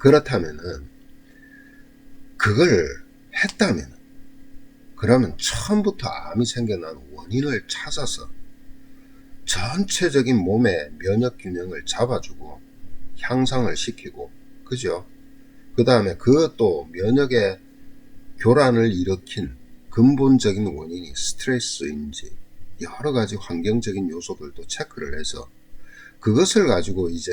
그렇다면은 그걸 했다면 그러면 처음부터 암이 생겨난 원인을 찾아서 전체적인 몸의 면역 균형을 잡아주고 향상을 시키고, 그죠? 그 다음에 그것도 면역의 교란을 일으킨 근본적인 원인이 스트레스인지 여러 가지 환경적인 요소들도 체크를 해서 그것을 가지고 이제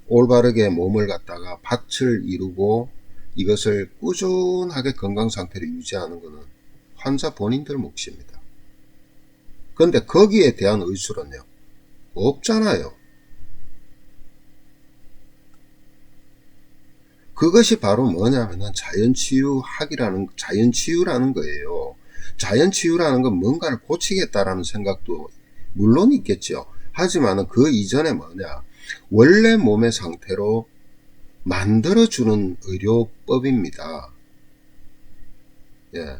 올바르게 몸을 갖다가 밭을 이루고 이것을 꾸준하게 건강 상태를 유지하는 것은 환자 본인들 몫입니다. 그런데 거기에 대한 의술은요, 없잖아요. 그것이 바로 뭐냐면은 자연치유라는 거예요. 자연치유라는 건 뭔가를 고치겠다라는 생각도 물론 있겠죠. 하지만은 그 이전에 뭐냐, 원래 몸의 상태로 만들어주는 의료법입니다. 예.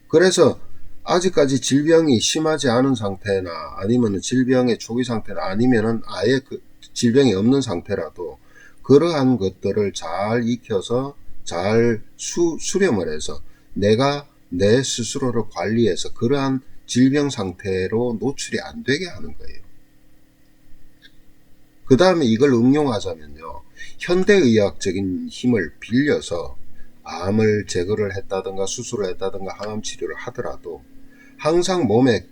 그래서 아직까지 질병이 심하지 않은 상태나 아니면 질병의 초기 상태나 아니면은 아예 그 질병이 없는 상태라도 그러한 것들을 잘 익혀서 잘 수렴을 해서 내가 내 스스로를 관리해서 그러한 질병 상태로 노출이 안 되게 하는 거예요. 그 다음에 이걸 응용하자면요, 현대의학적인 힘을 빌려서 암을 제거를 했다든가 수술을 했다든가 항암 치료를 하더라도 항상 몸에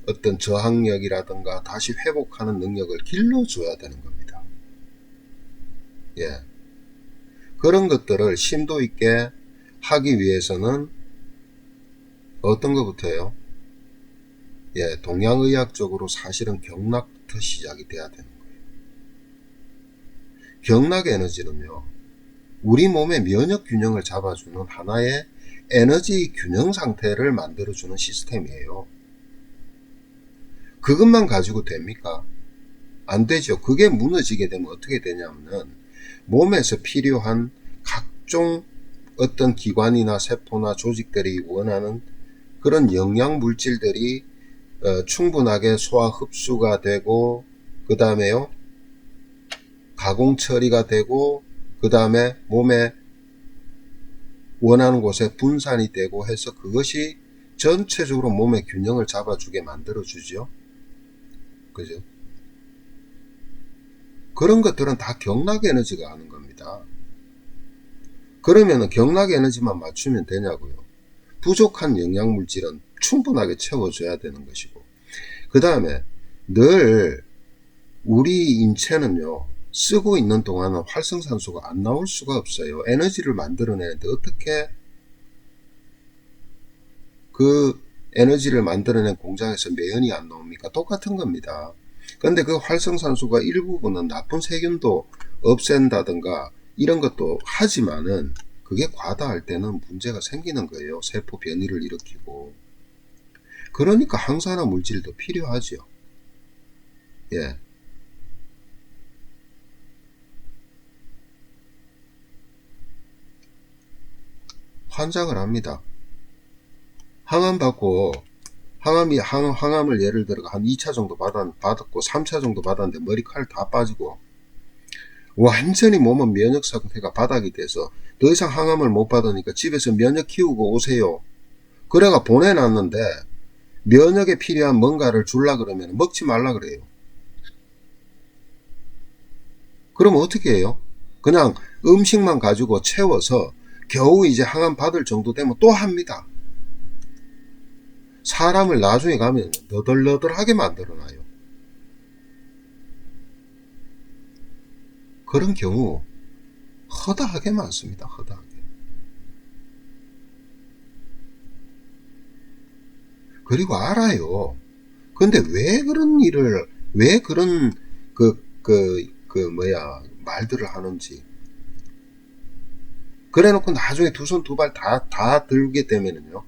어떤 저항력이라든가 다시 회복하는 능력을 길러줘야 되는 겁니다. 예. 그런 것들을 심도 있게 하기 위해서는 어떤 것부터요? 예, 동양의학적으로 사실은 경락부터 시작이 돼야 되는 거예요. 경락 에너지는요, 우리 몸의 면역 균형을 잡아주는 하나의 에너지 균형 상태를 만들어주는 시스템이에요. 그것만 가지고 됩니까? 안 되죠. 그게 무너지게 되면 어떻게 되냐면은 몸에서 필요한 각종 어떤 기관이나 세포나 조직들이 원하는 그런 영양 물질들이 충분하게 소화 흡수가 되고, 그 다음에요, 가공 처리가 되고, 그 다음에 몸에 원하는 곳에 분산이 되고 해서 그것이 전체적으로 몸의 균형을 잡아주게 만들어주죠. 그죠? 그런 것들은 다 경락 에너지가 하는 겁니다. 그러면은 경락 에너지만 맞추면 되냐고요. 부족한 영양물질은 충분하게 채워줘야 되는 것이고, 그 다음에 늘 우리 인체는요, 쓰고 있는 동안은 활성산소가 안 나올 수가 없어요. 에너지를 만들어내는데 어떻게 그 에너지를 만들어낸 공장에서 매연이 안 나옵니까? 똑같은 겁니다. 근데 그 활성산소가 일부분은 나쁜 세균도 없앤다든가 이런 것도 하지만은 그게 과다할 때는 문제가 생기는 거예요. 세포 변이를 일으키고. 그러니까 항산화 물질도 필요하죠. 예. 환장을 합니다. 항암 받고 항암을 예를 들어 한 2차 정도 받았고 3차 정도 받았는데 머리칼 다 빠지고 완전히 몸은 면역 상태가 바닥이 돼서 더 이상 항암을 못 받으니까 집에서 면역 키우고 오세요. 그래가 보내놨는데 면역에 필요한 뭔가를 줄라 그러면 먹지 말라 그래요. 그럼 어떻게 해요? 그냥 음식만 가지고 채워서 겨우 이제 항암 받을 정도 되면 또 합니다. 사람을 나중에 가면 너덜너덜하게 만들어놔요. 그런 경우 허다하게 많습니다. 허다하게. 그리고 알아요. 근데 왜 그런 말들을 하는지. 그래 놓고 나중에 두 손 두 발 다 들게 되면은요.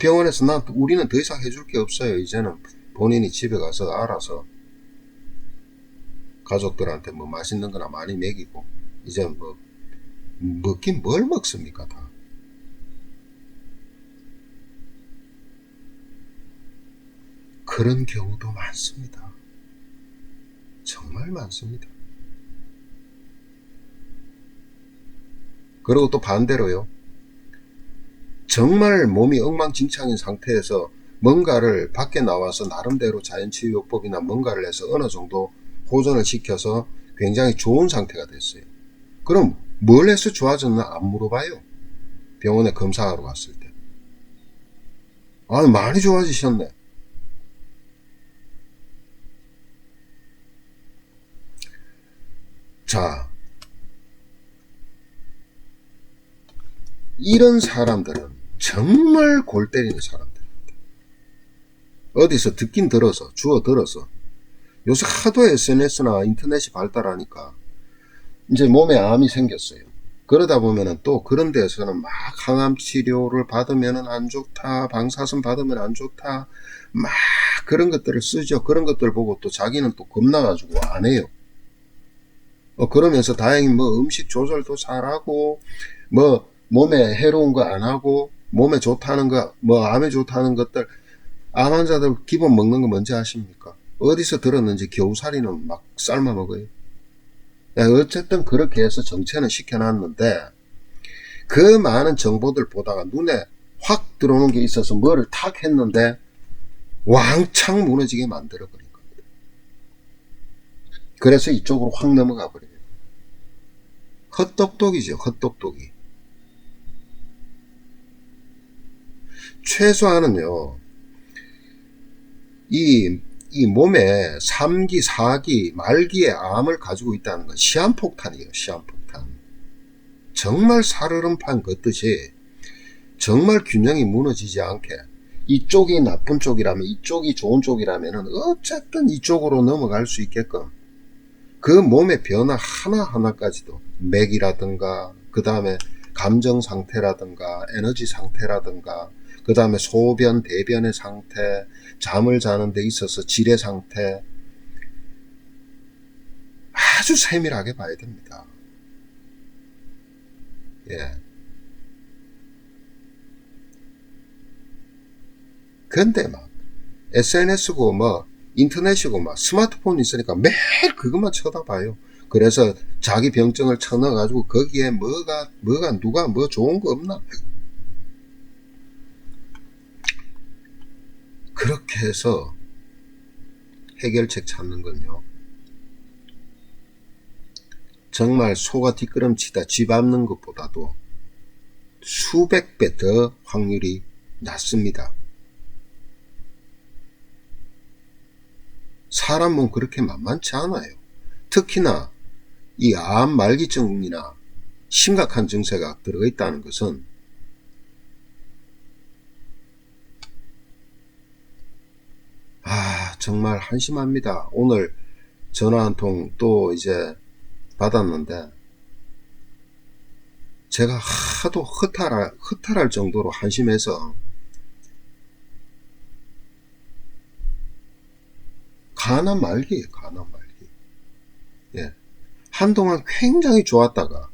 병원에서 우리는 더 이상 해줄 게 없어요. 이제는 본인이 집에 가서 알아서 가족들한테 뭐 맛있는 거나 많이 먹이고, 이제 뭐, 먹긴 뭘 먹습니까, 다. 그런 경우도 많습니다. 정말 많습니다. 그리고 또 반대로요. 정말 몸이 엉망진창인 상태에서 뭔가를 밖에 나와서 나름대로 자연치유요법이나 뭔가를 해서 어느 정도 호전을 시켜서 굉장히 좋은 상태가 됐어요. 그럼 뭘 해서 좋아졌나 안 물어봐요. 병원에 검사하러 갔을 때. 아니, 많이 좋아지셨네. 자, 이런 사람들은 정말 골 때리는 사람들입니다. 어디서 듣긴 들어서, 주워 들어서. 요새 하도 SNS나 인터넷이 발달하니까 이제 몸에 암이 생겼어요. 그러다 보면은 또 그런 데서는 막 항암 치료를 받으면은 안 좋다, 방사선 받으면 안 좋다, 막 그런 것들을 쓰죠. 그런 것들 보고 또 자기는 또 겁나가지고 안 해요. 그러면서 다행히 뭐 음식 조절도 잘하고, 뭐 몸에 해로운 거 안 하고, 몸에 좋다는 거, 뭐 암에 좋다는 것들, 암 환자들 기본 먹는 거 뭔지 아십니까? 어디서 들었는지 겨우살이는 막 삶아 먹어요. 어쨌든 그렇게 해서 정체는 시켜놨는데, 그 많은 정보들 보다가 눈에 확 들어오는 게 있어서 뭐를 탁 했는데 왕창 무너지게 만들어버린 겁니다. 그래서 이쪽으로 확 넘어가 버려요. 헛똑똑이죠, 헛똑똑이. 최소한은요, 이 몸에 3기, 4기, 말기의 암을 가지고 있다는 건 시한폭탄이에요, 시한폭탄. 정말 살얼음판 걷듯이 정말 균형이 무너지지 않게, 이쪽이 나쁜 쪽이라면, 이쪽이 좋은 쪽이라면 어쨌든 이쪽으로 넘어갈 수 있게끔 그 몸의 변화 하나하나까지도, 맥이라든가 그 다음에 감정 상태라든가 에너지 상태라든가 그 다음에 소변 대변의 상태, 잠을 자는 데 있어서 질의 상태, 아주 세밀하게 봐야 됩니다. 예. 근데 막 SNS고 뭐 인터넷이고 막 스마트폰 있으니까 매일 그것만 쳐다봐요. 그래서 자기 병증을 쳐넣어가지고 거기에 뭐가 누가 뭐 좋은 거 없나? 그렇게 해서 해결책 찾는 건요, 정말 소가 뒷걸음치다 쥐 밟는 것보다도 수백 배 더 확률이 낮습니다. 사람 몸 그렇게 만만치 않아요. 특히나 이 암 말기증이나 심각한 증세가 들어가 있다는 것은 정말 한심합니다. 오늘 전화 한 통 또 이제 받았는데 제가 하도 허탈할 정도로 한심해서, 간암 말기예요, 간암 말기. 예. 한동안 굉장히 좋았다가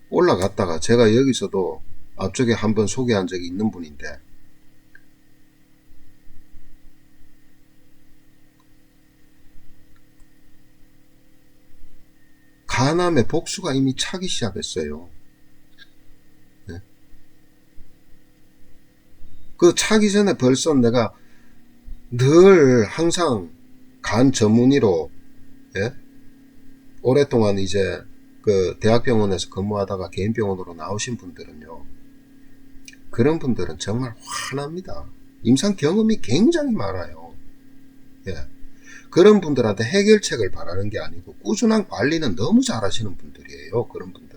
올라갔다가, 제가 여기서도 앞쪽에 한번 소개한 적이 있는 분인데, 간암의 복수가 이미 차기 시작했어요. 예. 그 차기 전에 벌써 내가 늘 항상 간 전문의로, 예? 오랫동안 이제 그 대학병원에서 근무하다가 개인병원으로 나오신 분들은요, 그런 분들은 정말 화납니다. 임상 경험이 굉장히 많아요. 예. 그런 분들한테 해결책을 바라는 게 아니고 꾸준한 관리는 너무 잘하시는 분들이에요. 그런 분들.